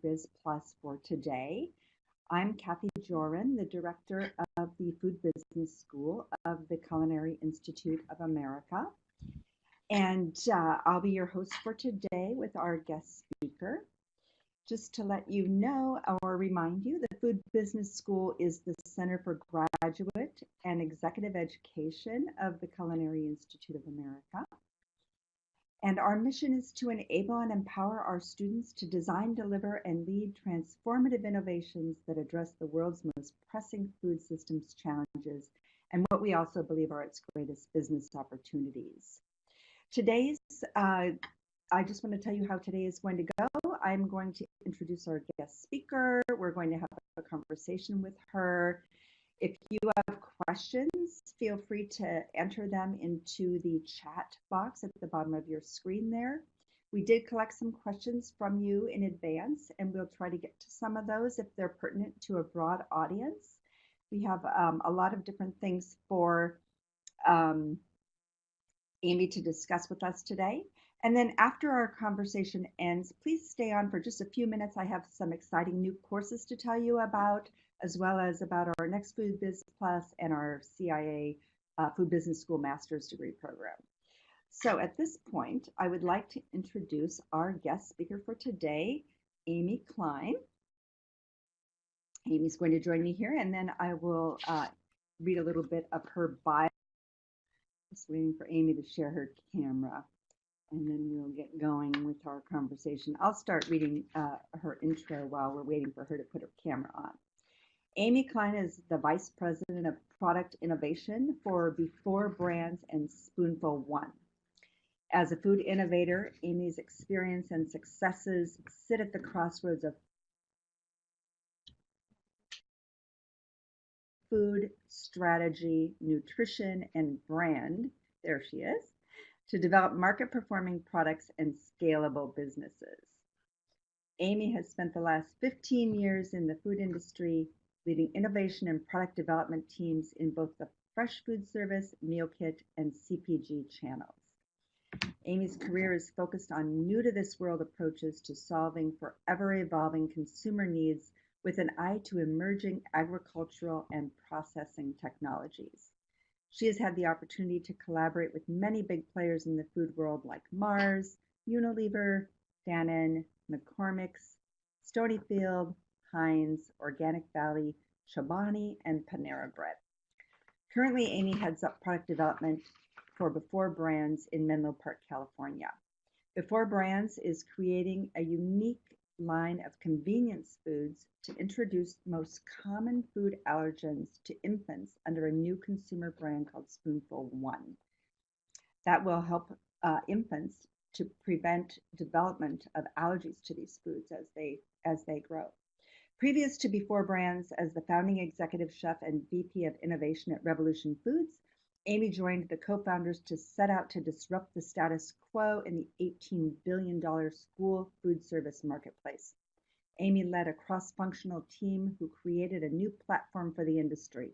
FOODBIZ Plus for today. I'm Kathy Joran, the director of the Food Business School of the Culinary Institute of America. And I'll be your host for today with our guest speaker. Just to let you know or remind you, the Food Business School is the Center for Graduate and Executive Education of the Culinary Institute of America. And our mission is to enable and empower our students to design, deliver, and lead transformative innovations that address the world's most pressing food systems challenges and what we also believe are its greatest business opportunities. I just want to tell you how today is going to go. I'm going to introduce our guest speaker. We're going to have a conversation with her. If you have questions, feel free to enter them into the chat box at the bottom of your screen there. We did collect some questions from you in advance, and we'll try to get to some of those if they're pertinent to a broad audience. We have a lot of different things for Amy to discuss with us today. And then after our conversation ends, please stay on for just a few minutes. I have some exciting new courses to tell you about, as well as about our next FOODBIZ Plus and our CIA Food Business School Master's Degree Program. So at this point, I would like to introduce our guest speaker for today, Amy Klein. Amy's going to join me here, and then I will read a little bit of her bio. Just waiting for Amy to share her camera, and then we'll get going with our conversation. I'll start reading her intro while we're waiting for her to put her camera on. Amy Klein is the Vice President of Product Innovation for Before Brands and SpoonfulOne. As a food innovator, Amy's experience and successes sit at the crossroads of food, strategy, nutrition, and brand, there she is, to develop market-performing products and scalable businesses. Amy has spent the last 15 years in the food industry, leading innovation and product development teams in both the fresh food service, meal kit, and CPG channels. Amy's career is focused on new-to-this-world approaches to solving for ever-evolving consumer needs with an eye to emerging agricultural and processing technologies. She has had the opportunity to collaborate with many big players in the food world like Mars, Unilever, Danone, McCormick's, Stonyfield, Heinz, Organic Valley, Chobani, and Panera Bread. Currently, Amy heads up product development for Before Brands in Menlo Park, California. Before Brands is creating a unique line of convenience foods to introduce most common food allergens to infants under a new consumer brand called SpoonfulOne. That will help infants to prevent development of allergies to these foods as they grow. Previous to Before Brands, as the founding executive chef and VP of Innovation at Revolution Foods, Amy joined the co-founders to set out to disrupt the status quo in the $18 billion school food service marketplace. Amy led a cross-functional team who created a new platform for the industry.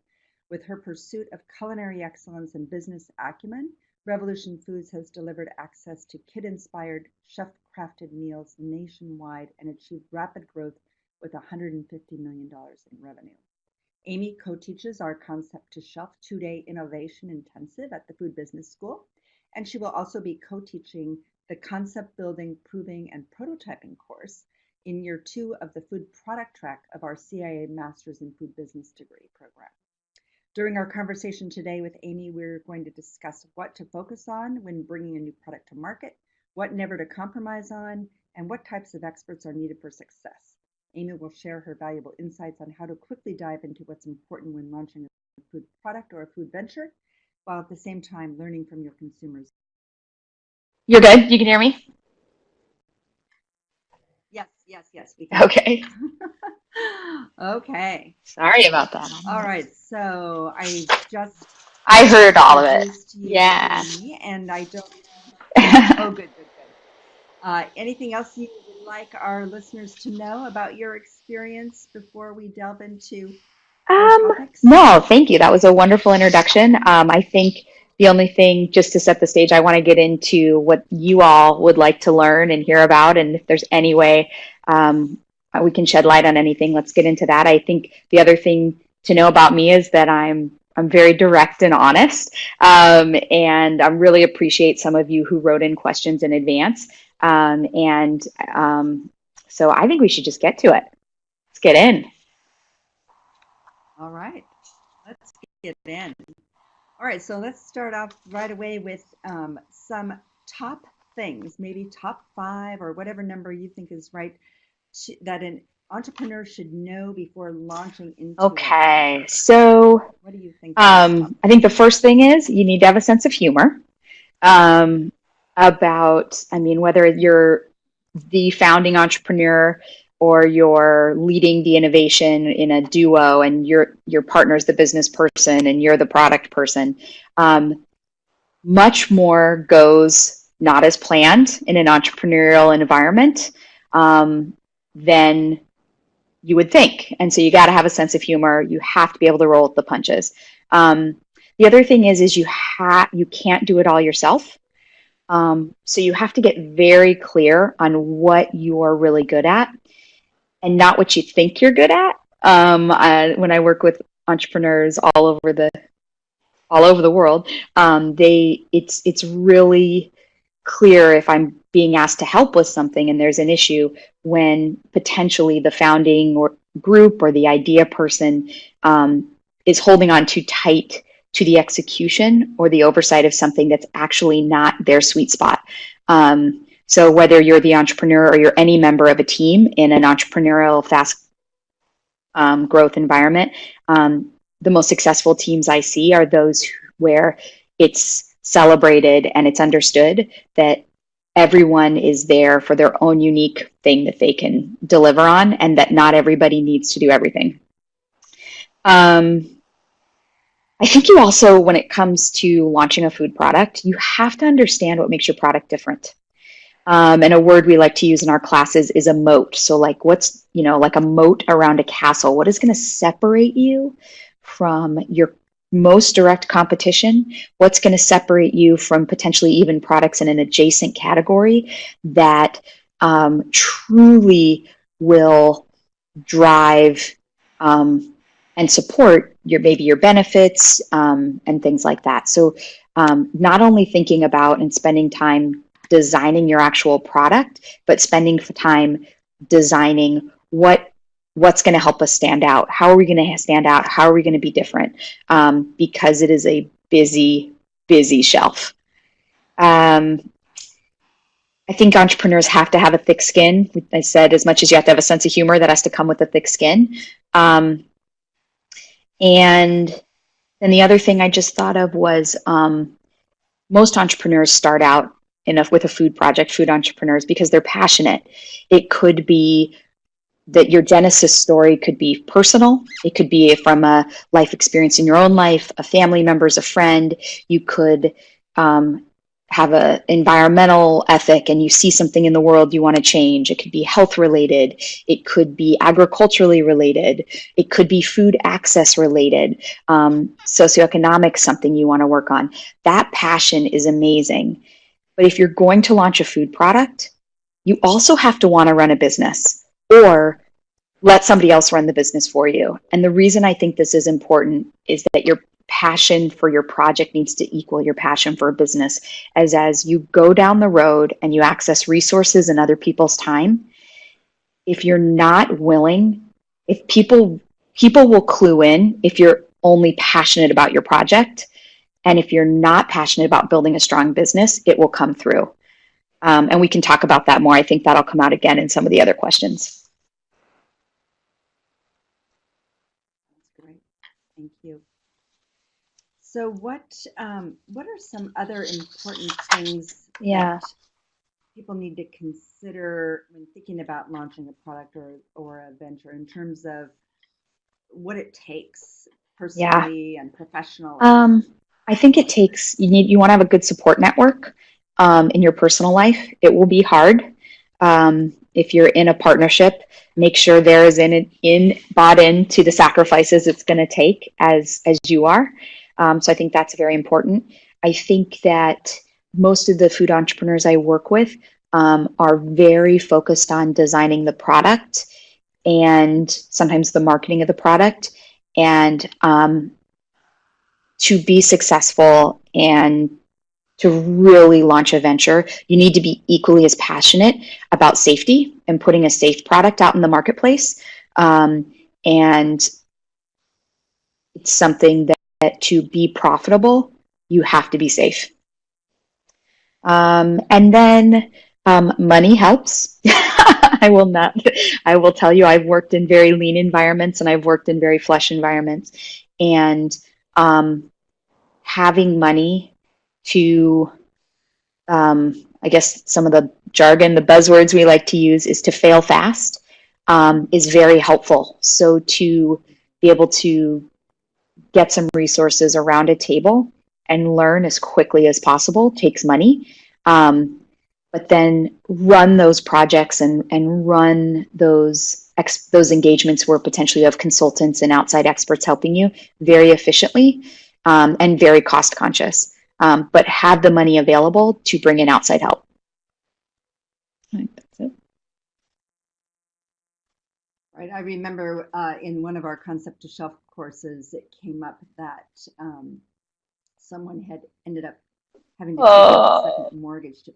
With her pursuit of culinary excellence and business acumen, Revolution Foods has delivered access to kid-inspired, chef-crafted meals nationwide and achieved rapid growth with $150 million in revenue. Amy co-teaches our Concept to Shelf 2-day innovation intensive at the Food Business School, and she will also be co-teaching the Concept Building, Proving, and Prototyping course in year 2 of the food product track of our CIA Masters in Food Business degree program. During our conversation today with Amy, we're going to discuss what to focus on when bringing a new product to market, what never to compromise on, and what types of experts are needed for success. Amy will share her valuable insights on how to quickly dive into what's important when launching a food product or a food venture, while at the same time learning from your consumers. You're good? You can hear me? Yes, we can. Okay. Okay. Sorry about that. All right, so I heard all of it. Yeah. And I don't. Oh, good. Anything else you would like our listeners to know about your experience before we delve into topics? No, thank you. That was a wonderful introduction. I think the only thing, just to set the stage, I want to get into what you all would like to learn and hear about, and if there's any way we can shed light on anything, let's get into that. I think the other thing to know about me is that I'm very direct and honest, and I really appreciate some of you who wrote in questions in advance. So I think we should just get to it. Let's get in. All right, let's get in. All right, so let's start off right away with some top things, maybe top 5 or whatever number you think is right, that an entrepreneur should know before launching into Okay, so what do you think? I think the first thing is you need to have a sense of humor about, I mean, whether you're the founding entrepreneur or you're leading the innovation in a duo and your partner's the business person and you're the product person. Much more goes not as planned in an entrepreneurial environment than you would think. And so you got to have a sense of humor. You have to be able to roll with the punches. The other thing is you can't do it all yourself. So you have to get very clear on what you're really good at and not what you think you're good at. When I work with entrepreneurs all over the world, it's really clear if I'm being asked to help with something and there's an issue when potentially the founding or group or the idea person is holding on too tight to the execution or the oversight of something that's actually not their sweet spot. So whether you're the entrepreneur or you're any member of a team in an entrepreneurial fast growth environment, the most successful teams I see are those where it's celebrated and it's understood that everyone is there for their own unique thing that they can deliver on and that not everybody needs to do everything. I think you also, when it comes to launching a food product, you have to understand what makes your product different. And a word we like to use in our classes is a moat. So like what's, like a moat around a castle, what is going to separate you from your most direct competition? What's going to separate you from potentially even products in an adjacent category that truly will drive and support maybe your benefits and things like that. So not only thinking about and spending time designing your actual product, but spending time designing what's going to help us stand out. How are we going to stand out? How are we going to be different? Because it is a busy, busy shelf. I think entrepreneurs have to have a thick skin. I said, as much as you have to have a sense of humor, that has to come with a thick skin. And then the other thing I just thought of was most entrepreneurs start out with a food project, food entrepreneurs, because they're passionate. It could be that your genesis story could be personal. It could be from a life experience in your own life, a family member's a friend. You could have an environmental ethic and you see something in the world you want to change. It could be health related. It could be agriculturally related. It could be food access related, socioeconomic, something you want to work on. That passion is amazing. But if you're going to launch a food product, you also have to want to run a business or let somebody else run the business for you. And the reason I think this is important is that your passion for your project needs to equal your passion for a business. As you go down the road and you access resources and other people's time, if you're not willing, if people will clue in if you're only passionate about your project, and if you're not passionate about building a strong business, it will come through. And we can talk about that more. I think that'll come out again in some of the other questions. That's great. Thank you. So what are some other important things that people need to consider when thinking about launching a product or a venture in terms of what it takes personally and professionally? I think it takes, you want to have a good support network in your personal life. It will be hard. If you're in a partnership, make sure there is bought into the sacrifices it's going to take as you are. So I think that's very important. I think that most of the food entrepreneurs I work with are very focused on designing the product and sometimes the marketing of the product. And to be successful and to really launch a venture, you need to be equally as passionate about safety and putting a safe product out in the marketplace. And it's something that to be profitable, you have to be safe. And then money helps. I will tell you, I've worked in very lean environments and I've worked in very flush environments. And having money to, I guess some of the jargon, the buzzwords we like to use is to fail fast, is very helpful. So to be able to get some resources around a table and learn as quickly as possible takes money. But then run those projects and run those engagements where potentially you have consultants and outside experts helping you very efficiently and very cost conscious. But have the money available to bring in outside help. I think that's it. Right. I remember in one of our concept to shelf courses, it came up that someone had ended up having to take out a second mortgage to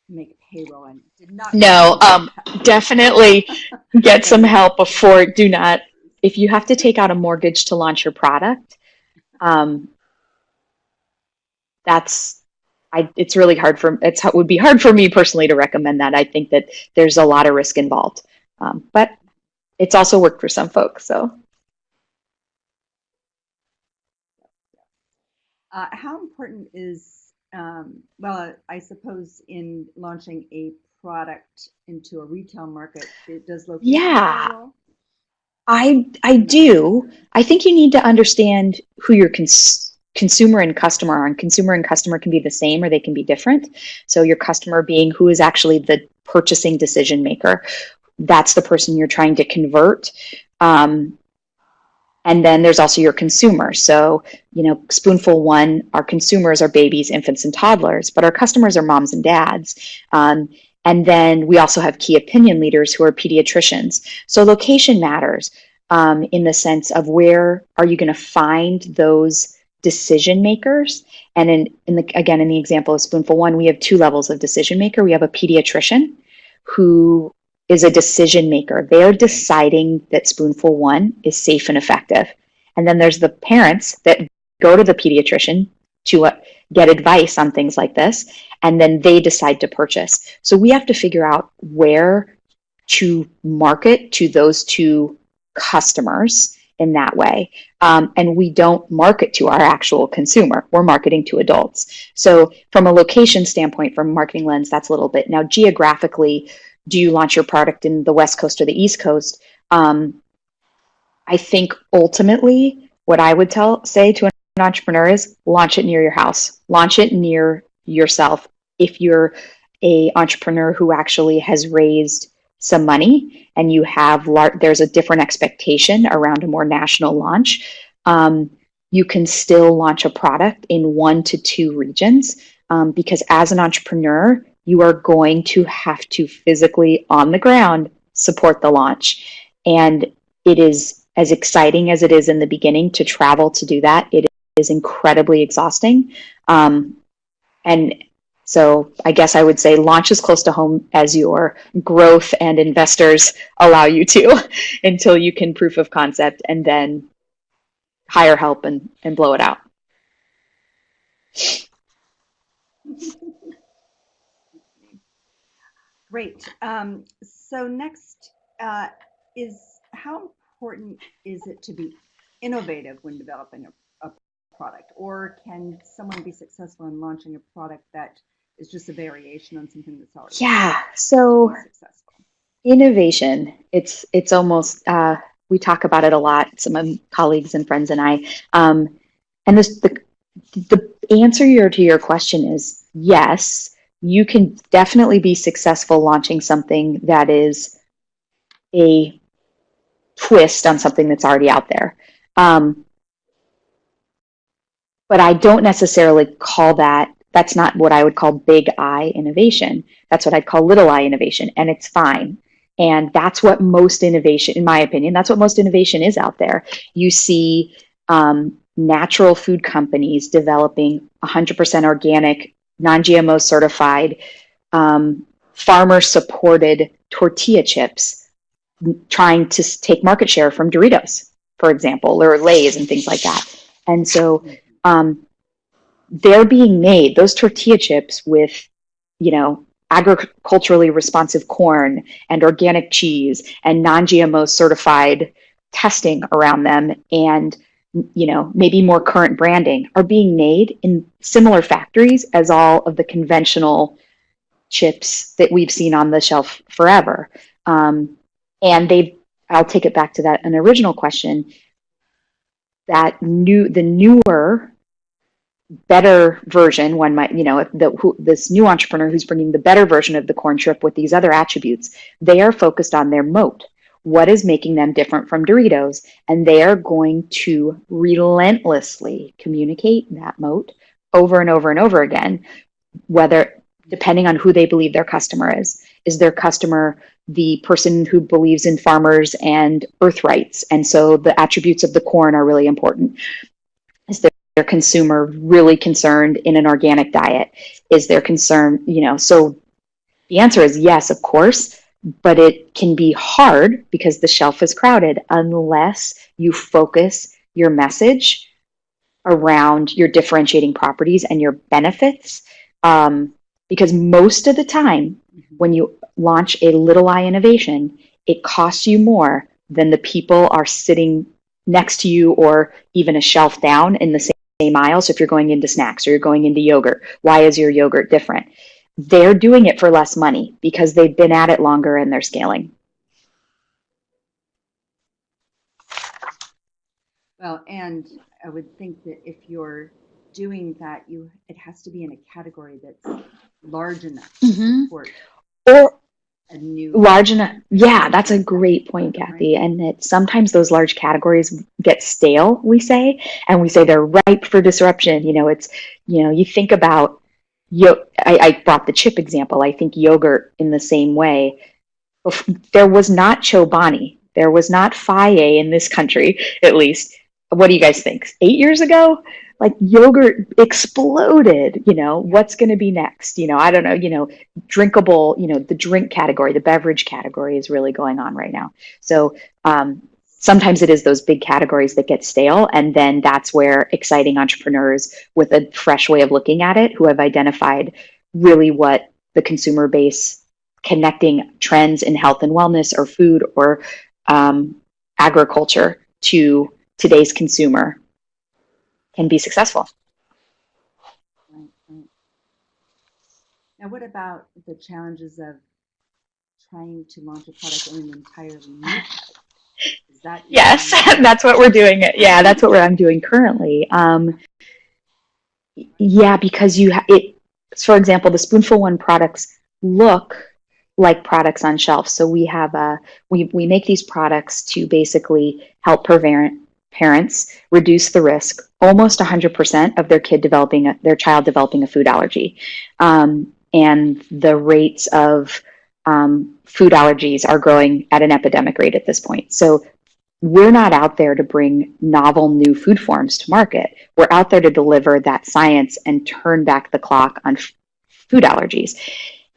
make payroll and did not. No, definitely get some help before. Do not, if you have to take out a mortgage to launch your product, it's really hard it would be hard for me personally to recommend that. I think that there's a lot of risk involved, but it's also worked for some folks. So, how important is well, I suppose in launching a product into a retail market, it does location play a role? I do. I think you need to understand who your consumer and customer are, and consumer and customer can be the same or they can be different. So your customer being who is actually the purchasing decision maker. That's the person you're trying to convert. And then there's also your consumer. So, SpoonfulOne, our consumers are babies, infants, and toddlers, but our customers are moms and dads. And then we also have key opinion leaders who are pediatricians. So location matters in the sense of where are you going to find those decision makers. And in the example of SpoonfulOne, we have two levels of decision maker. We have a pediatrician who is a decision maker. They're deciding that SpoonfulOne is safe and effective. And then there's the parents that go to the pediatrician to get advice on things like this, and then they decide to purchase. So we have to figure out where to market to those two customers in that way. And we don't market to our actual consumer. We're marketing to adults. So from a location standpoint, from a marketing lens, that's a little bit. Now, geographically, do you launch your product in the West Coast or the East Coast? I think ultimately what I would say to an entrepreneur is launch it near your house, launch it near yourself. If you're an entrepreneur who actually has raised some money and you have there's a different expectation around a more national launch, you can still launch a product in 1 to 2 regions because as an entrepreneur, you are going to have to physically on the ground support the launch. And it is as exciting as it is in the beginning to travel to do that. It is incredibly exhausting. And so I guess I would say launch as close to home as your growth and investors allow you to until you can proof of concept and then hire help and blow it out. Great. So next is how important is it to be innovative when developing a product, or can someone be successful in launching a product that is just a variation on something that's already so successful? Innovation, it's almost we talk about it a lot, some of my colleagues and friends and I, and the answer to your question is yes. You can definitely be successful launching something that is a twist on something that's already out there. But I don't necessarily call that's not what I would call big I innovation. That's what I'd call little I innovation, and it's fine. And that's what most innovation, in my opinion, that's what most innovation is out there. You see natural food companies developing 100% organic, non-GMO certified, farmer-supported tortilla chips, trying to take market share from Doritos, for example, or Lay's and things like that. And so they're being made, those tortilla chips, with, agriculturally responsive corn and organic cheese and non-GMO certified testing around them, and maybe more current branding, are being made in similar factories as all of the conventional chips that we've seen on the shelf forever. And I'll take it back to that an original question, the newer, better version, one might, this new entrepreneur who's bringing the better version of the corn chip with these other attributes, they are focused on their moat. What is making them different from Doritos? And they are going to relentlessly communicate that moat over and over and over again, depending on who they believe their customer is. Is their customer the person who believes in farmers and earth rights, and so the attributes of the corn are really important? Is their consumer really concerned in an organic diet? Is their concern, so the answer is yes, of course, but it can be hard because the shelf is crowded unless you focus your message around your differentiating properties and your benefits. Because most of the time, when you launch a little I innovation, it costs you more than the people are sitting next to you or even a shelf down in the same aisle. So if you're going into snacks or you're going into yogurt, why is your yogurt different? They're doing it for less money because they've been at it longer and they're scaling. Well, and I would think that if you're doing that, it has to be in a category that's large enough to support or a new large enough. Yeah, that's a great point, Kathy. Right. And that sometimes those large categories get stale, we say they're ripe for disruption. It's, you think about, I brought the chip example. I think yogurt in the same way. There was not Chobani. There was not Faye in this country, at least. What do you guys think? 8 years ago? Like, yogurt exploded, what's going to be next? I don't know, drinkable, the drink category, the beverage category is really going on right now. So sometimes it is those big categories that get stale. And then that's where exciting entrepreneurs with a fresh way of looking at it, who have identified really what the consumer base, connecting trends in health and wellness or food or agriculture to today's consumer, can be successful. Right. Now, what about the challenges of trying to launch a product in an entirely new category? Is that yes, that's what we're doing. Yeah, that's what I'm doing currently. Because for example, the SpoonfulOne products look like products on shelves. So we have we make these products to basically help parents reduce the risk, almost 100% of their child developing a food allergy. And the rates of food allergies are growing at an epidemic rate at this point. So we're not out there to bring novel new food forms to market. We're out there to deliver that science and turn back the clock on food allergies.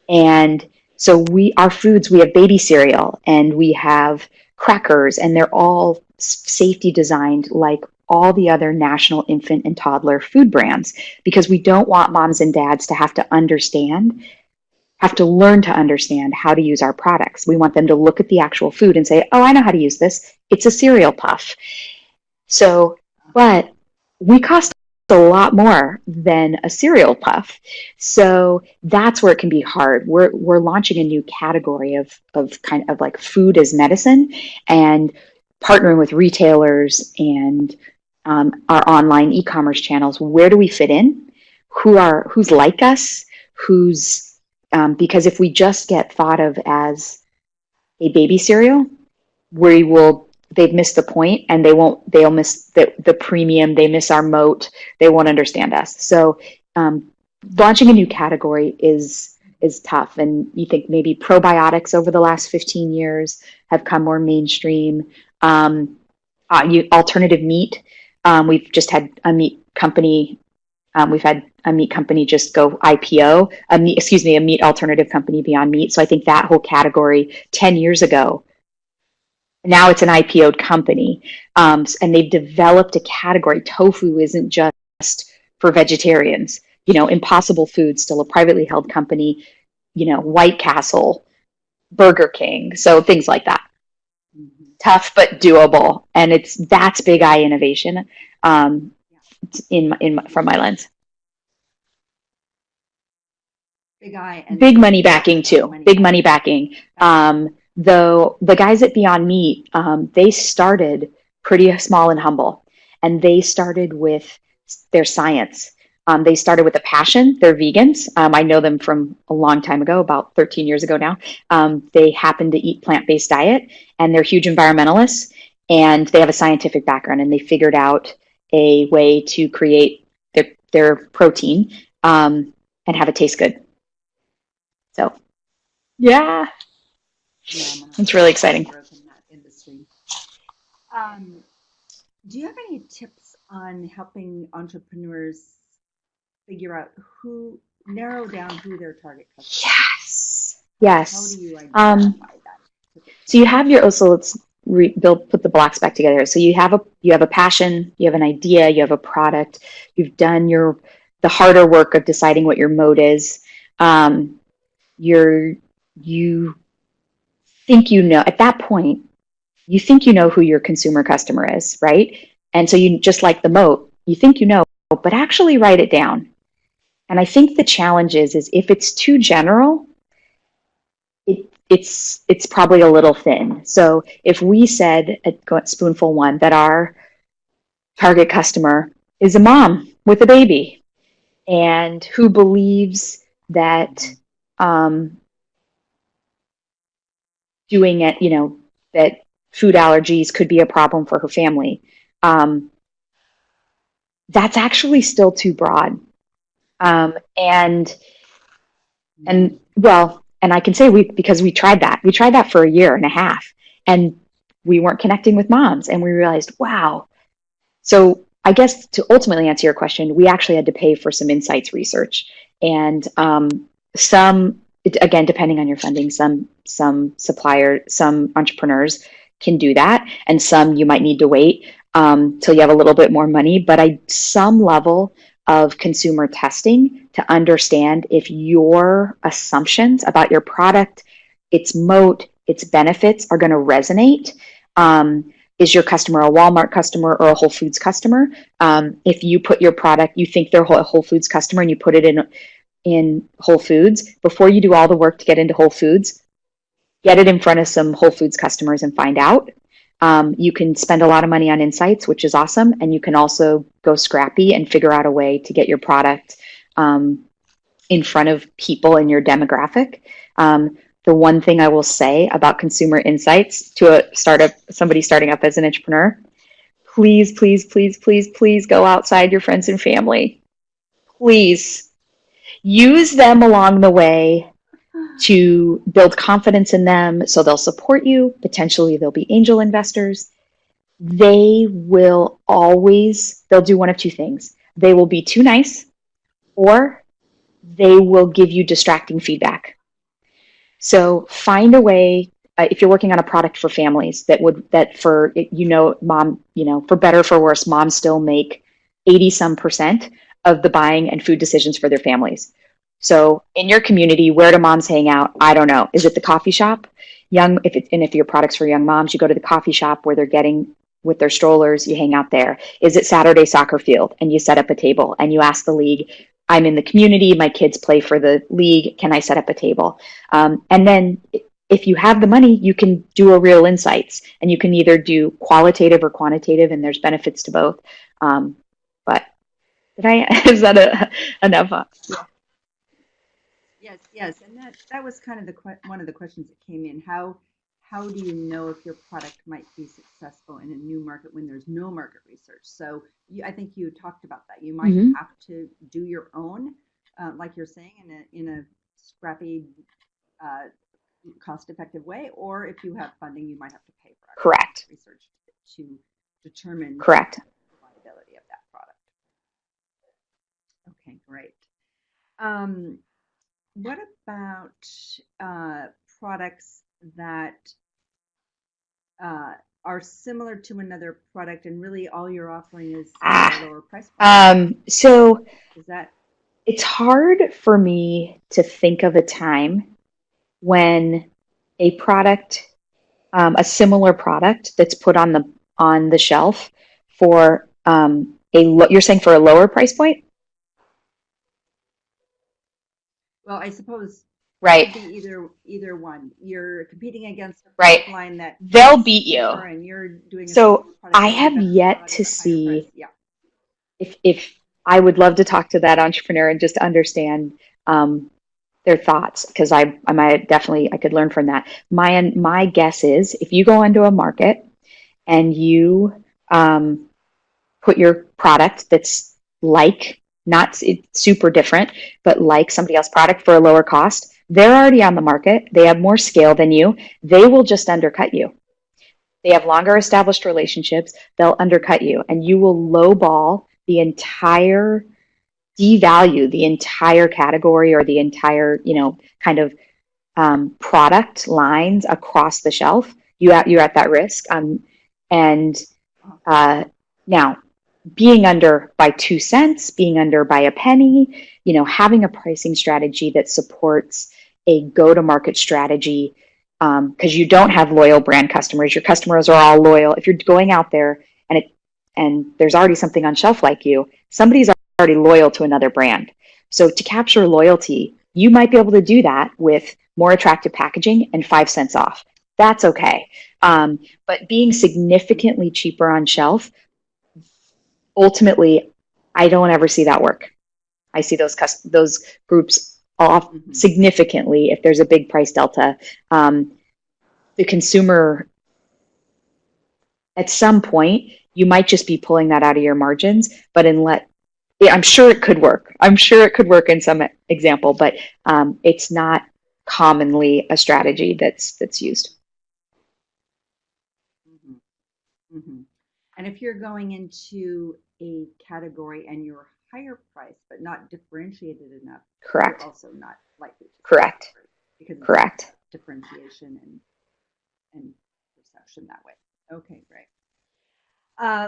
And so our foods, we have baby cereal and we have crackers, and they're all safety designed like all the other national infant and toddler food brands, because we don't want moms and dads to have to learn to understand how to use our products. We want them to look at the actual food and say, oh, I know how to use this. It's a cereal puff. So, but we cost a lot more than a cereal puff. So that's where it can be hard. We're launching a new category of kind of like food as medicine, and partnering with retailers and our online e-commerce channels. Where do we fit in? Who's like us? Because if we just get thought of as a baby cereal, they've missed the point, and they'll miss the premium, they miss our moat, they won't understand us. So launching a new category is is tough. And you think maybe probiotics over the last 15 years have come more mainstream. Alternative meat. We've just had a meat company. We've had a meat company just go IPO. A meat alternative company, Beyond Meat. So I think that whole category 10 years ago, now it's an IPO'd company, and they've developed a category. Tofu isn't just for vegetarians. Impossible Foods, still a privately held company. White Castle, Burger King, so things like that. Mhm. Tough but doable, and that's big eye innovation, from my lens. Big eye and Big money lots backing of too. Big money backing. Though the guys at Beyond Meat, they started pretty small and humble, and they started with their science. They started with a passion. They're vegans. I know them from a long time ago, about 13 years ago now. They happen to eat plant-based diet, and they're huge environmentalists, and they have a scientific background, and they figured out a way to create their protein, and have it taste good. So, yeah, phenomenal. it's really exciting. Growth in that industry. Um, do you have any tips on helping entrepreneurs narrow down who their target customer is? Yes. How do you identify that? So you have let's put the blocks back together. So you have a passion, you have an idea, you have a product, you've done the harder work of deciding what your mode is. You think at that point, you think who your consumer customer is, right? And so you just like the moat, you think but actually write it down. And I think the challenge is if it's too general, it's probably a little thin. So if we said at SpoonfulOne that our target customer is a mom with a baby and who believes that doing it, that food allergies could be a problem for her family, that's actually still too broad. And I can say because we tried that for a year and a half, and we weren't connecting with moms, and we realized, wow. So I guess to ultimately answer your question, we actually had to pay for some insights research, and again, depending on your funding, some entrepreneurs can do that, and some you might need to wait till you have a little bit more money. But some level of consumer testing to understand if your assumptions about your product, its moat, its benefits are going to resonate. Is your customer a Walmart customer or a Whole Foods customer? If you put your product, you think they're a Whole Foods customer, and you put it in Whole Foods, before you do all the work to get into Whole Foods, get it in front of some Whole Foods customers and find out. You can spend a lot of money on insights, which is awesome. And you can also go scrappy and figure out a way to get your product in front of people in your demographic. The one thing I will say about consumer insights to somebody starting up as an entrepreneur, please, please, please, please, please go outside your friends and family. Please use them along the way to build confidence in them so they'll support you. Potentially they'll be angel investors. They'll do one of two things. They will be too nice, or they will give you distracting feedback. So find a way, if you're working on a product for families for better or for worse, moms still make 80% of the buying and food decisions for their families. So in your community, where do moms hang out? I don't know. Is it the coffee shop? If your product's for young moms, you go to the coffee shop where they're getting with their strollers, you hang out there. Is it Saturday soccer field and you set up a table and you ask the league, I'm in the community, my kids play for the league, can I set up a table? And then if you have the money, you can do a real insights, and you can either do qualitative or quantitative, and there's benefits to both. But is that enough? Yeah. Yes, and that was kind of one of the questions that came in. How do you know if your product might be successful in a new market when there's no market research? So I think you talked about that. You might have to do your own, like you're saying, in a scrappy, cost-effective way, or if you have funding, you might have to pay for actual Correct. research to determine Correct. the viability of that product. Okay, great. What about products that are similar to another product, and really all you're offering is a lower price point? So Is that it's hard for me to think of a time when a product, a similar product that's put on the shelf for you're saying for a lower price point? well, I suppose it Right. could be either one. You're competing against a Right. product line that They'll is beat you. cheaper, and you're doing a So similar product I with a have better yet quality to but higher price. see Yeah. if I would love to talk to that entrepreneur and just understand their thoughts, because I might definitely, I could learn from that. My guess is if you go into a market and you put your product that's like, not it's super different, but like somebody else's product for a lower cost, they're already on the market. They have more scale than you. They will just undercut you. They have longer established relationships. They'll undercut you, and you will lowball the entire, devalue the entire category or the entire, kind of product lines across the shelf. You're at that risk. And now, being under by 2 cents, being under by a penny, having a pricing strategy that supports a go-to-market strategy, because you don't have loyal brand customers. Your customers are all loyal. If you're going out there and there's already something on shelf like you, somebody's already loyal to another brand. So to capture loyalty, you might be able to do that with more attractive packaging and 5 cents off. That's okay. But being significantly cheaper on shelf, ultimately, I don't ever see that work. I see those groups off significantly if there's a big price delta. The consumer, at some point, you might just be pulling that out of your margins, but I'm sure it could work. I'm sure it could work in some example, but it's not commonly a strategy that's used. Mm-hmm. Mm-hmm. And if you're going into a category and you're higher priced but not differentiated enough, Correct. you're also not likely to Correct. Because correct. Differentiation and perception that way. Okay, great.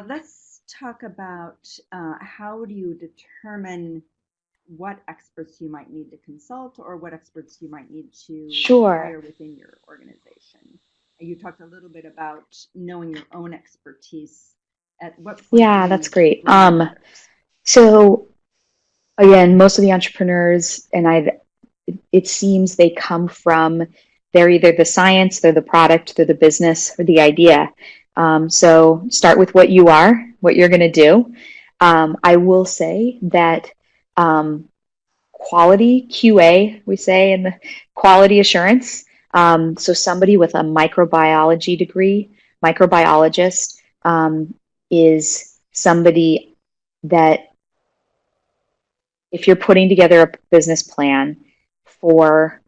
Let's talk about how do you determine what experts you might need to consult or what experts you might need to hire within your organization. You talked a little bit about knowing your own expertise. At what point? Yeah, that's great. So again, most of the entrepreneurs, and it seems they come from, they're either the science, they're the product, they're the business, or the idea. So start with what you are, what you're going to do. I will say that quality, QA, we say in the quality assurance. So somebody with a microbiology degree, microbiologist, is somebody that if you're putting together a business plan for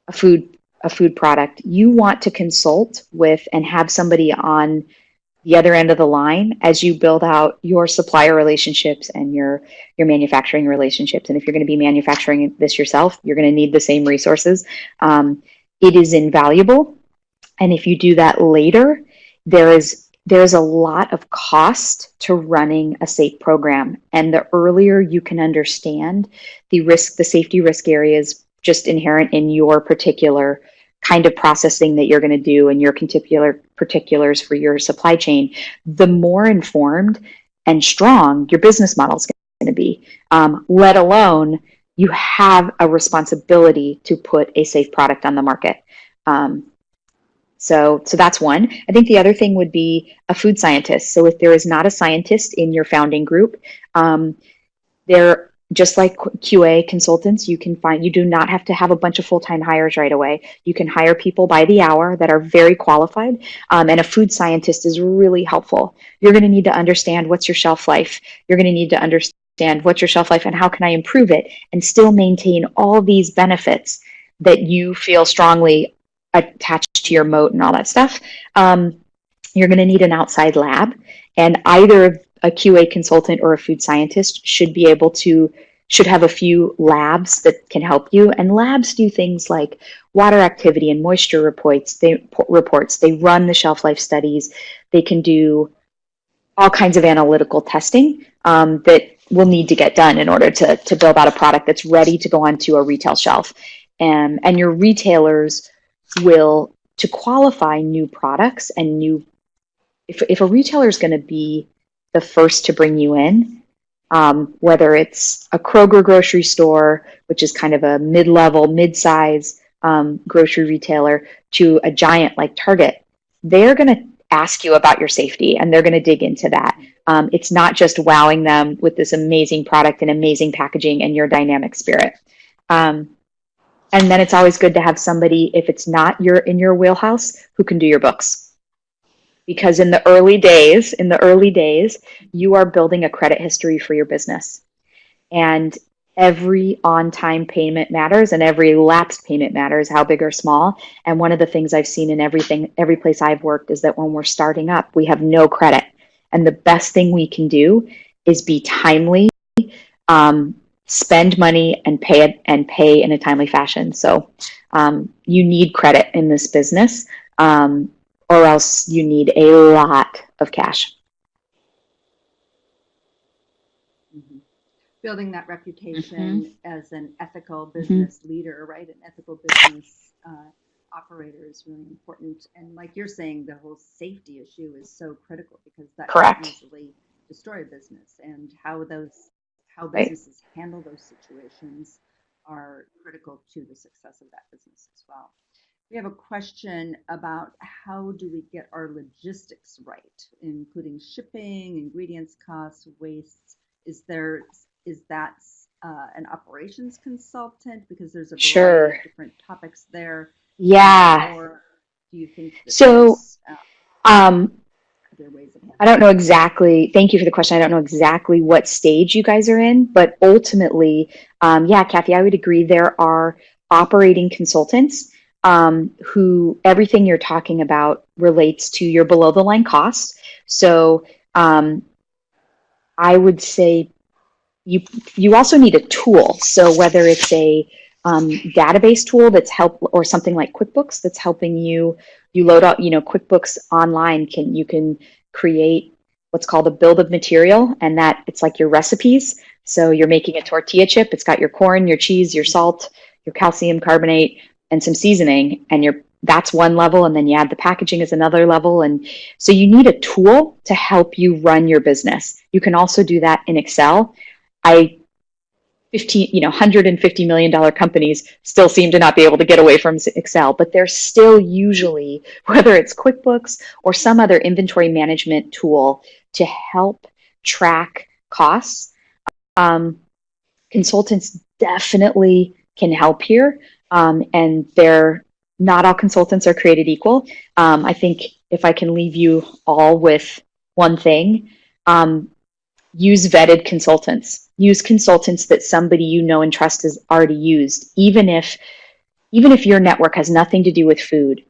a food product, you want to consult with and have somebody on the other end of the line as you build out your supplier relationships and your manufacturing relationships. And if you're going to be manufacturing this yourself, you're going to need the same resources. It is invaluable. And if you do that later, there's a lot of cost to running a SAFE program. And the earlier you can understand the safety risk areas just inherent in your particular kind of processing that you're going to do and your particulars for your supply chain, the more informed and strong your business model is going to be. Let alone you have a responsibility to put a safe product on the market. So that's one. I think the other thing would be a food scientist. So if there is not a scientist in your founding group, they're just like QA consultants, you do not have to have a bunch of full-time hires right away. You can hire people by the hour that are very qualified, and a food scientist is really helpful. You're going to need to understand what's your shelf life. You're going to need to understand understand what's your shelf life and how can I improve it and still maintain all these benefits that you feel strongly attached to your moat and all that stuff, you're going to need an outside lab. And either a QA consultant or a food scientist should have a few labs that can help you. And labs do things like water activity and moisture reports. They run the shelf life studies. They can do all kinds of analytical testing that will need to get done in order to build out a product that's ready to go onto a retail shelf. And your retailers will, to qualify new products and if a retailer is going to be the first to bring you in, whether it's a Kroger grocery store, which is kind of a mid-level, mid-size grocery retailer, to a giant like Target, they're going to ask you about your safety and they're going to dig into that. It's not just wowing them with this amazing product and amazing packaging and your dynamic spirit. And then it's always good to have somebody, if it's not in your wheelhouse, who can do your books. Because in the early days, you are building a credit history for your business. And every on-time payment matters and every lapsed payment matters, how big or small. And one of the things I've seen in every place I've worked is that when we're starting up, we have no credit. And the best thing we can do is be timely, spend money and pay in a timely fashion. So you need credit in this business. Or else you need a lot of cash. Mm-hmm. Building that reputation as an ethical business leader, right? An ethical business operator is really important. And like you're saying, the whole safety issue is so critical because that can easily destroy a business. And how businesses handle those situations are critical to the success of that business as well. We have a question about how do we get our logistics right, including shipping, ingredients, costs, waste. Is that an operations consultant? Because there's a variety of different topics there. Yeah. Or do you think that so? There ways of handling? I don't know exactly. Thank you for the question. I don't know exactly what stage you guys are in, but ultimately, yeah, Kathy, I would agree. There are operating consultants. Who everything you're talking about relates to your below the line costs. So I would say you also need a tool. So whether it's a database tool that's or something like QuickBooks that's helping you load out, QuickBooks online you can create what's called a bill of material, and that it's like your recipes. So you're making a tortilla chip. It's got your corn, your cheese, your salt, your calcium carbonate, and some seasoning, and that's one level, and then you add the packaging as another level. And so you need a tool to help you run your business. You can also do that in Excel. $150 million companies still seem to not be able to get away from Excel, but they're still usually, whether it's QuickBooks or some other inventory management tool to help track costs. Consultants definitely can help here. And not all consultants are created equal. I think if I can leave you all with one thing, use vetted consultants. Use consultants that somebody you know and trust has already used. Even if your network has nothing to do with food,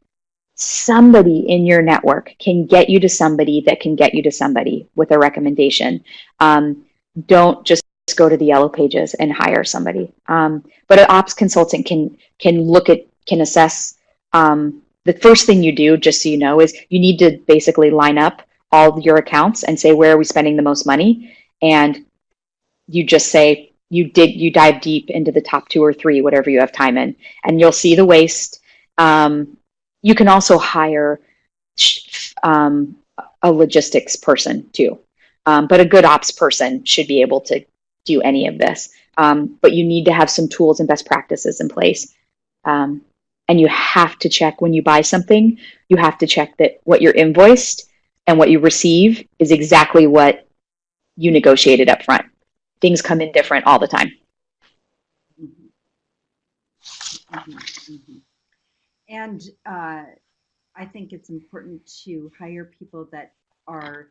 somebody in your network can get you to somebody that can get you to somebody with a recommendation. Don't just go to the yellow pages and hire somebody. But an ops consultant can assess. The first thing you do, just so you know, is you need to basically line up all your accounts and say, where are we spending the most money? And you just say, you dive deep into the top 2 or 3, whatever you have time in, and you'll see the waste. You can also hire a logistics person too. But a good ops person should be able to do any of this. But you need to have some tools and best practices in place. And you have to check when you buy something, you have to check that what you're invoiced and what you receive is exactly what you negotiated up front. Things come in different all the time. And I think it's important to hire people that are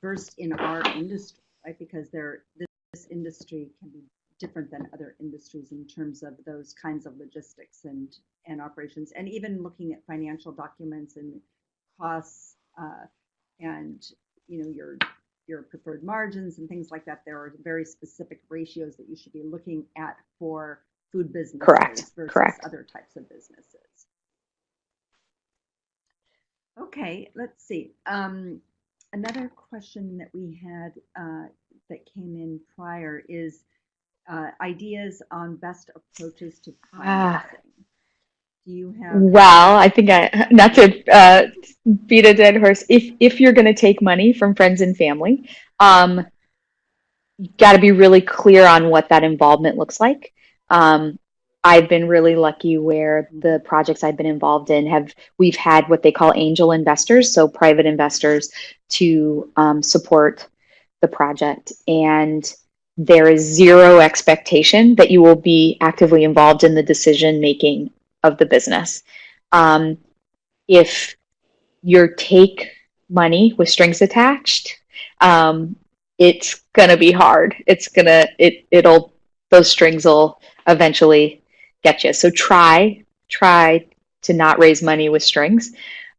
versed in our industry, right? Because this industry can be different than other industries in terms of those kinds of logistics and operations, and even looking at financial documents and costs, and your preferred margins and things like that. There are very specific ratios that you should be looking at for food businesses versus other types of businesses. Okay, let's see. Another question that we had that came in prior is ideas on best approaches to financing. Do you have? Well, I think not to beat a dead horse. If you're going to take money from friends and family, you got to be really clear on what that involvement looks like. I've been really lucky where the projects I've been involved in we've had what they call angel investors, so private investors to support the project. And there is zero expectation that you will be actively involved in the decision making of the business. If you take money with strings attached, it's gonna be hard. Those strings will eventually get you. So try to not raise money with strings.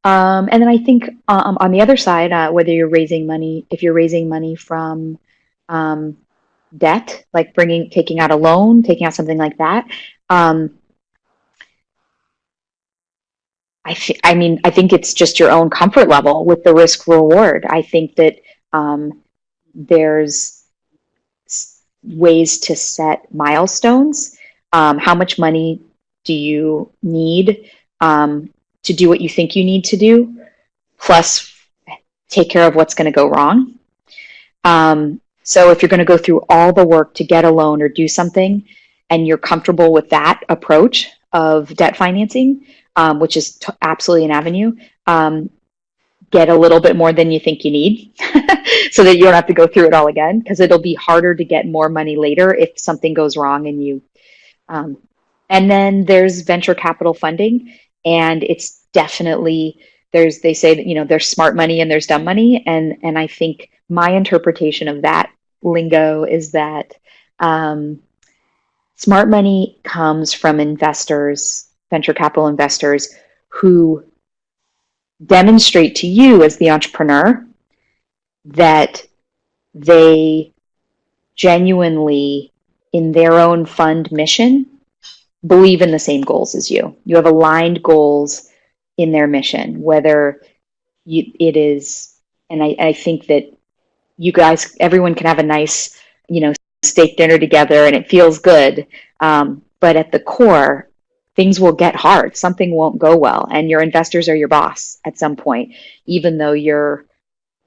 And then I think on the other side, whether you're raising money, if you're raising money from debt, like taking out a loan, taking out something like that. I think it's just your own comfort level with the risk reward. I think that there's ways to set milestones. How much money do you need to do what you think you need to do, plus take care of what's going to go wrong. So if you're going to go through all the work to get a loan or do something, and you're comfortable with that approach of debt financing, which is absolutely an avenue, get a little bit more than you think you need so that you don't have to go through it all again, because it'll be harder to get more money later if something goes wrong and you and then there's venture capital funding, and it's definitely they say that there's smart money and there's dumb money, and I think my interpretation of that lingo is that smart money comes from investors, venture capital investors, who demonstrate to you as the entrepreneur that they genuinely, in their own fund mission, believe in the same goals as you. You have aligned goals in their mission, whether it is, and I think that you guys, everyone can have a nice, steak dinner together and it feels good. But at the core, things will get hard. Something won't go well. And your investors are your boss at some point, even though you're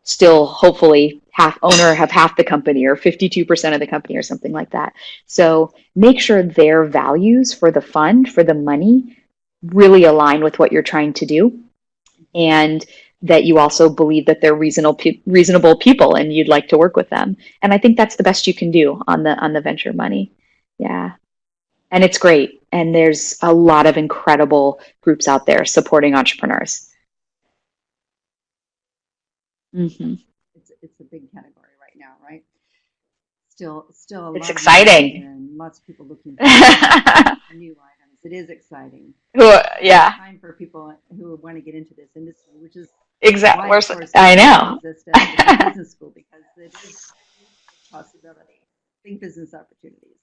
still hopefully half owner, have half the company or 52% of the company or something like that. So make sure their values for the fund, for the money, really align with what you're trying to do. And that you also believe that they're reasonable people and you'd like to work with them. And I think that's the best you can do on the venture money. Yeah. And it's great. And there's a lot of incredible groups out there supporting entrepreneurs. Mm-hmm. It's a big category right now, right? Still a lot. It's exciting. And lots of people looking for new items. It is exciting. Yeah. It's time for people who want to get into this industry, which is exactly. Why, of course, I know. Business school, because it is a possibility, big business opportunities.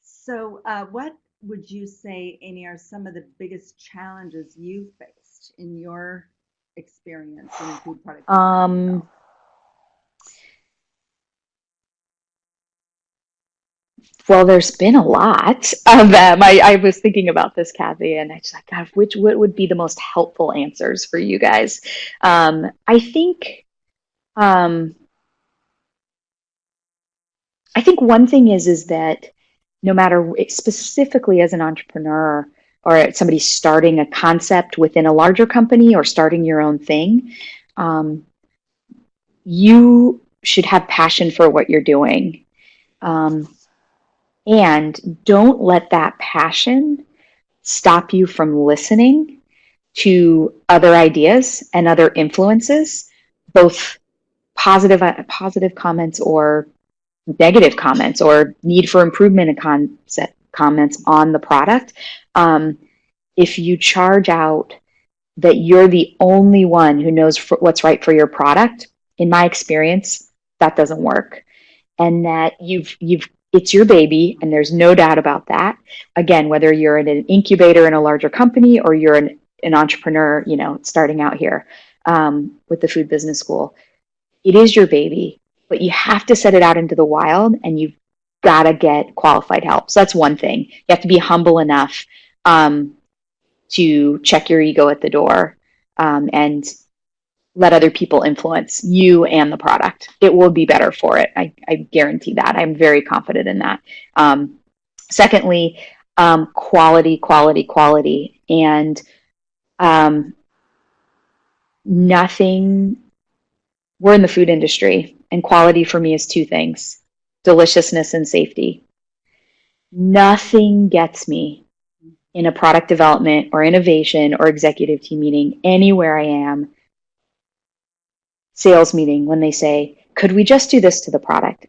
So, what would you say, Amy, are some of the biggest challenges you faced in your experience in food product design? Well, there's been a lot of them. I was thinking about this, Kathy, and I just like, God, what would be the most helpful answers for you guys? I think one thing is that no matter, specifically as an entrepreneur or somebody starting a concept within a larger company or starting your own thing, you should have passion for what you're doing. And don't let that passion stop you from listening to other ideas and other influences, both positive comments or negative comments or need for improvement and comments on the product. If you charge out that you're the only one who knows what's right for your product, in my experience, that doesn't work. And that it's your baby, and there's no doubt about that. Again, whether you're in an incubator in a larger company or you're an entrepreneur, starting out here with the food business school, it is your baby, but you have to set it out into the wild, and you've got to get qualified help. So that's one thing. You have to be humble enough to check your ego at the door and let other people influence you and the product. It will be better for it. I guarantee that. I'm very confident in that. Secondly, quality. And nothing, we're in the food industry, and quality for me is two things: deliciousness and safety. Nothing gets me in a product development or innovation or executive team meeting, anywhere I am, sales meeting, when they say, could we just do this to the product?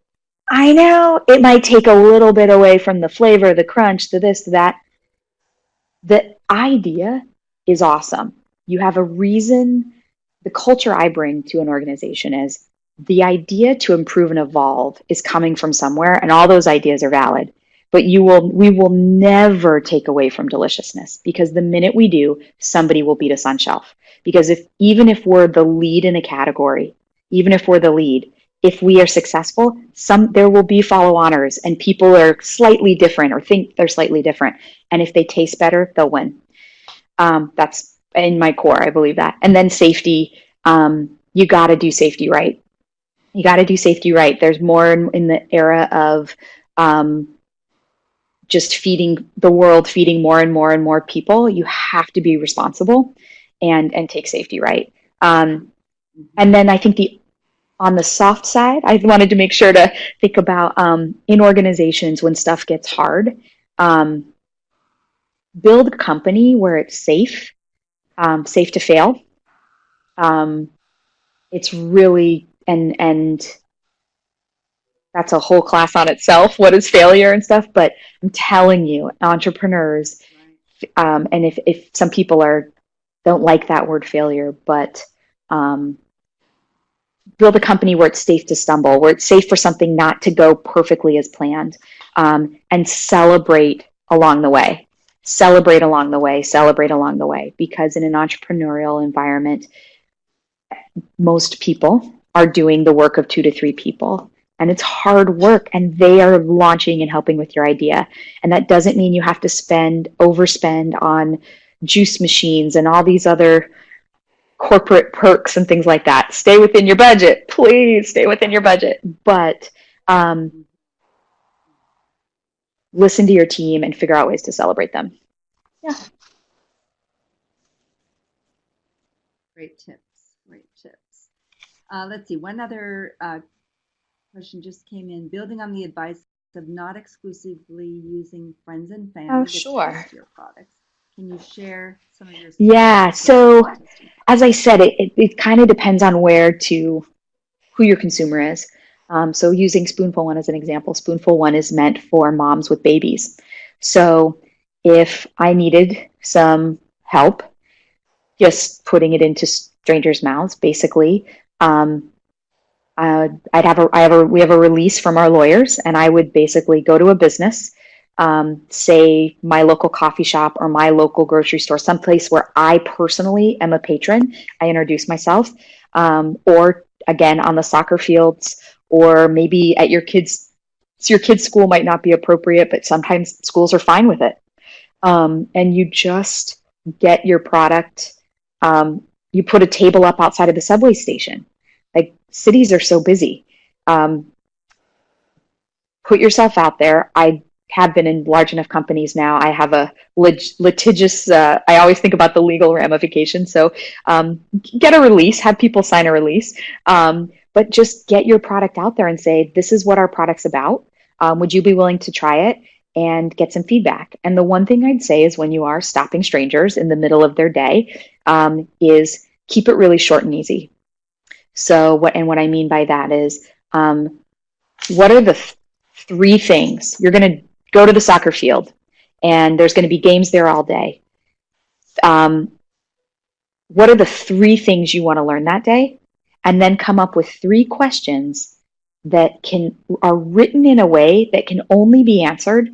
I know it might take a little bit away from the flavor, the crunch, the this, the that. The idea is awesome. You have a reason. The culture I bring to an organization is the idea to improve and evolve is coming from somewhere, and all those ideas are valid. But we will never take away from deliciousness, because the minute we do, somebody will beat us on shelf. Because even if we're the lead in a category, if we are successful, there will be follow-oners, and people are slightly different or think they're slightly different. And if they taste better, they'll win. That's in my core. I believe that. And then safety. You got to do safety right. There's more in the era of just feeding more and more and more people. You have to be responsible and take safety right. And then I think on the soft side, I wanted to make sure to think about in organizations when stuff gets hard, build a company where it's safe to fail. It's really, and that's a whole class on itself, what is failure and stuff. But I'm telling you, entrepreneurs, and if some people don't like that word failure, but build a company where it's safe to stumble, where it's safe for something not to go perfectly as planned, and celebrate along the way. Because in an entrepreneurial environment, most people are doing the work of 2 to 3 people. And it's hard work, and they are launching and helping with your idea. And that doesn't mean you have to overspend on juice machines and all these other corporate perks and things like that. Stay within your budget. Please stay within your budget. But listen to your team and figure out ways to celebrate them. Yeah. Great tips. Let's see. One other question just came in. Building on the advice of not exclusively using friends and family to test your products. Can you share some of your? Yeah. So as I said, it kind of depends on who your consumer is. So using SpoonfulOne as an example, SpoonfulOne is meant for moms with babies. So if I needed some help just putting it into strangers' mouths, basically, we have a release from our lawyers, and I would basically go to a business, say my local coffee shop or my local grocery store, someplace where I personally am a patron. I introduce myself, or again on the soccer fields, or maybe at your kids' school might not be appropriate, but sometimes schools are fine with it. And you just get your product. You put a table up outside of the subway station. Like, cities are so busy. Put yourself out there. I have been in large enough companies now. I have a litigious, I always think about the legal ramifications. So get a release, have people sign a release, but just get your product out there and say, this is what our product's about. Would you be willing to try it? And get some feedback. And the one thing I'd say is when you are stopping strangers in the middle of their day, is keep it really short and easy. So what I mean by that is what are the 3 things? You're going to go to the soccer field and there's going to be games there all day. What are the 3 things you want to learn that day? And then come up with 3 questions that are written in a way that can only be answered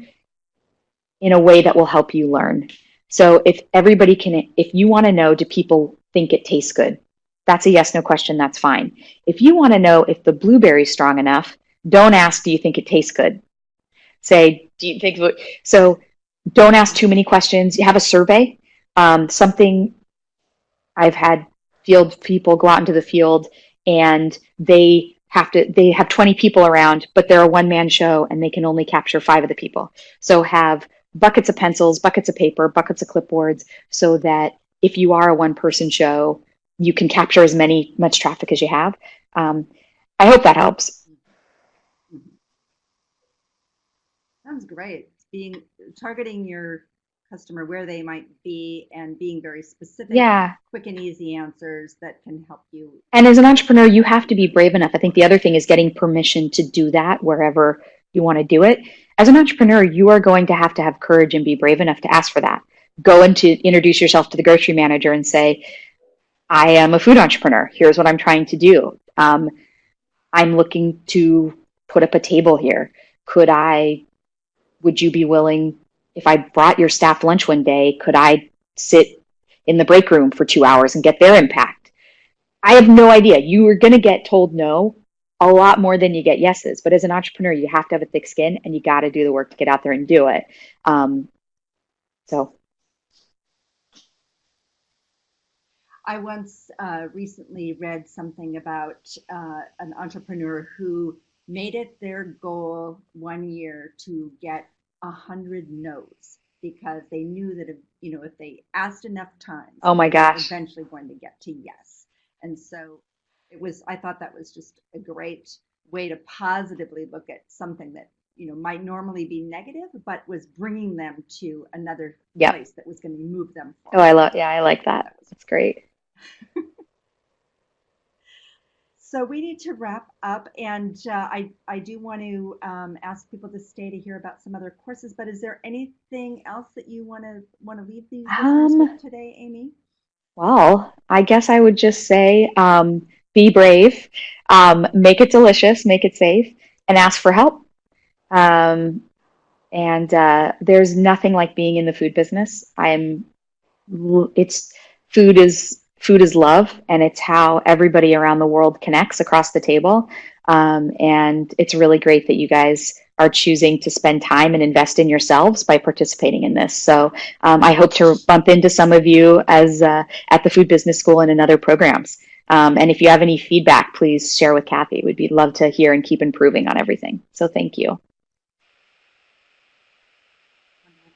in a way that will help you learn. So if you want to know, do people think it tastes good? That's a yes, no question, that's fine. If you want to know if the blueberry's strong enough, don't ask, do you think it tastes good? Say, do you think, so don't ask too many questions. You have a survey. Something I've had field people go out into the field and they have 20 people around, but they're a one-man show and they can only capture 5 of the people. So have buckets of pencils, buckets of paper, buckets of clipboards, so that if you are a one-person show, you can capture as much traffic as you have. I hope that helps. Sounds great. Targeting your customer where they might be and being very specific, Yeah. quick and easy answers that can help you. And as an entrepreneur, you have to be brave enough. I think the other thing is getting permission to do that wherever you want to do it. As an entrepreneur, you are going to have courage and be brave enough to ask for that. Go in to introduce yourself to the grocery manager and say, I am a food entrepreneur. Here's what I'm trying to do. I'm looking to put up a table here. Would you be willing, if I brought your staff lunch one day, could I sit in the break room for 2 hours and get their impact? I have no idea. You are going to get told no a lot more than you get yeses. But as an entrepreneur, you have to have a thick skin and you got to do the work to get out there and do it. So. I once recently read something about an entrepreneur who made it their goal one year to get 100 no's because they knew that if they asked enough times, Oh my they were gosh. eventually going to get to yes. And so I thought that was just a great way to positively look at something that might normally be negative, but was bringing them to another Yep. place that was going to move them Oh, forward. I like that. That's great. So we need to wrap up, and I do want to ask people to stay to hear about some other courses. But is there anything else that you want to leave these listeners with today, Amy? Well, I guess I would just say, be brave, make it delicious, make it safe, and ask for help. And there's nothing like being in the food business. It's food is love, and it's how everybody around the world connects across the table. And it's really great that you guys are choosing to spend time and invest in yourselves by participating in this. So I hope to bump into some of you as at the Food Business School and in other programs. And if you have any feedback, please share with Kathy. We'd love to hear and keep improving on everything. So thank you.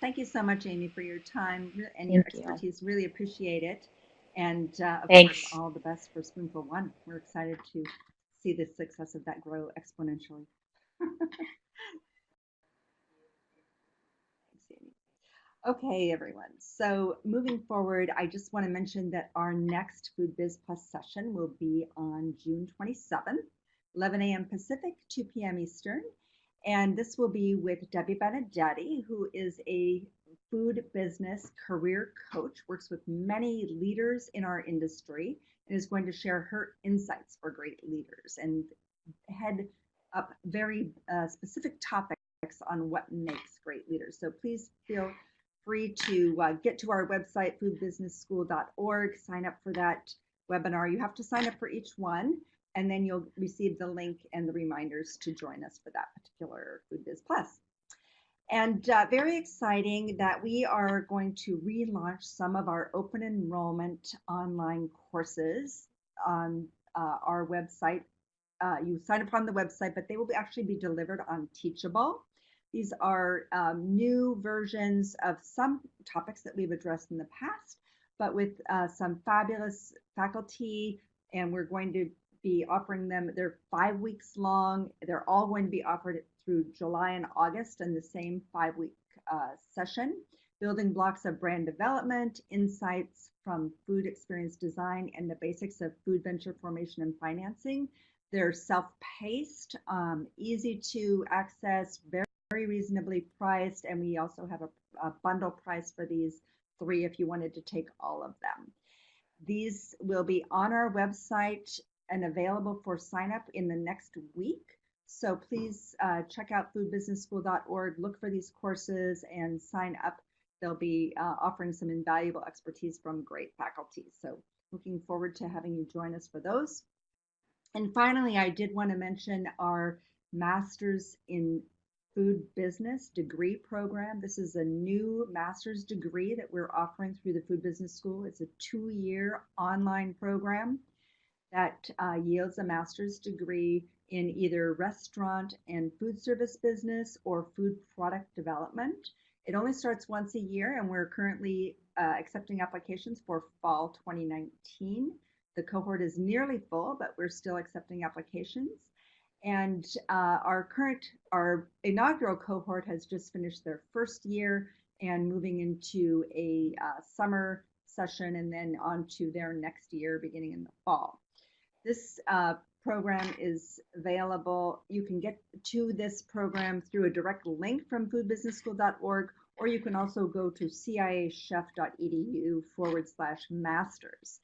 Thank you so much, Amy, for your time and your expertise. Really appreciate it. And of course, all the best for SpoonfulOne. We're excited to see the success of that grow exponentially. Okay, everyone. So moving forward, I just want to mention that our next FoodBiz Plus session will be on June 27th, 11 a.m. Pacific, 2 p.m. Eastern. And this will be with Debbie Benedetti, who is a food business career coach, works with many leaders in our industry, and is going to share her insights for great leaders and head up very specific topics on what makes great leaders. So please feel free to get to our website, foodbusinessschool.org, sign up for that webinar. You have to sign up for each one, and then you'll receive the link and the reminders to join us for that particular FoodBiz Plus. And very exciting that we are going to relaunch some of our open enrollment online courses on our website. You sign up on the website, but they will actually be delivered on Teachable. These are new versions of some topics that we've addressed in the past, but with some fabulous faculty, and we're going to be offering them. They're 5 weeks long. They're all going to be offered through July and August in the same 5-week session. Building blocks of brand development, insights from food experience design, and the basics of food venture formation and financing. They're self-paced, easy to access, very reasonably priced, and we also have a bundle price for these three if you wanted to take all of them. These will be on our website and available for sign up in the next week. So please check out foodbusinessschool.org, look for these courses and sign up. They'll be offering some invaluable expertise from great faculty. So looking forward to having you join us for those. And finally, I did want to mention our Master's in Food Business degree program. This is a new master's degree that we're offering through the Food Business School. It's a 2-year online program that yields a master's degree in either restaurant and food service business or food product development. It only starts once a year, and we're currently accepting applications for fall 2019. The cohort is nearly full, but we're still accepting applications. And our inaugural cohort has just finished their first year and moving into a summer session and then on to their next year beginning in the fall. This program is available. You can get to this program through a direct link from foodbusinessschool.org, or you can also go to ciachef.edu/masters.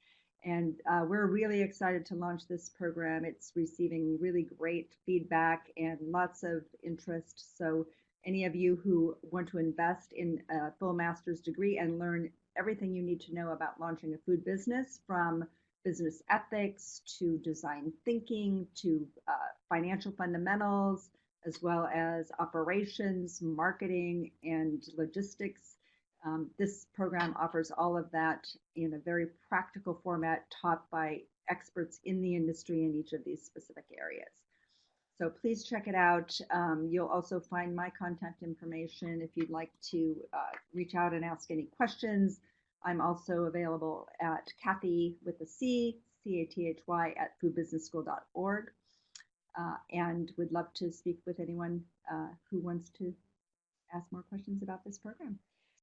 And we're really excited to launch this program. It's receiving really great feedback and lots of interest. So any of you who want to invest in a full master's degree and learn everything you need to know about launching a food business, from business ethics to design thinking to financial fundamentals, as well as operations, marketing, and logistics. This program offers all of that in a very practical format taught by experts in the industry in each of these specific areas. So please check it out. You'll also find my contact information if you'd like to reach out and ask any questions. I'm also available at Kathy with a C, CATHY at foodbusinessschool.org, and would love to speak with anyone who wants to ask more questions about this program.